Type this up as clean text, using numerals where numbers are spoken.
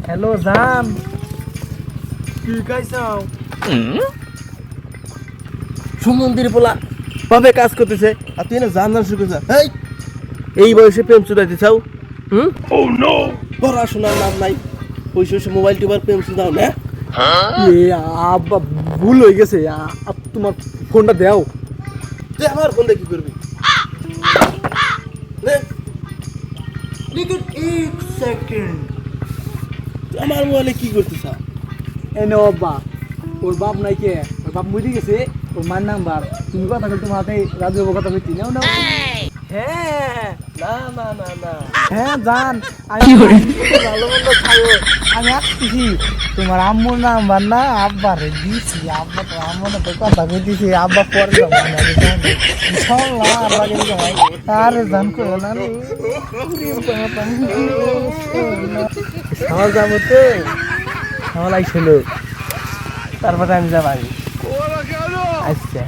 Hello জান, কি খাইছাও? সুমন্দির পোলা ভাবে কাজ করতেছে আর তুই না জান শুরু করছিস। এই বয়সে প্রেম চুদাইতে চাও? ও নো, পড়াশোনার নাম নাই, বসে বসে মোবাইল টিপার প্রেম চুদাও না? এ আব্বা ভুল হয়ে গেছে, তোমার ফোনটা দাও। তুই আমার ফোন দিয়ে কি করবি? নে, लेकिन एक सेकंड তুই আমার মোবাইলে কি করতেছ? এনে আব্বা, ওর বাপ নাই কে, ওর বাপ মরে গেছে, ওর মার নাম্বার তুমি কথা বল, তোমার হাতে রাজু বাবু কথা বলছি নাও নাও। হ্যাঁ না না না না, হ্যাঁ জান, আমি ভালো মন্দ খাইও, আমি আসতেছি। তোমার আম্মুর নাম্বার না আব্বারে দিছি, আব্বা তো আম্মুর তো কথা কইতেছি, আব্বা পরে যাবো না, আব্বাকে যাই। আরে জান করো না রে, আমার যাবো তো আমার আইছিল, তারপরে আমি যাবাই। আচ্ছা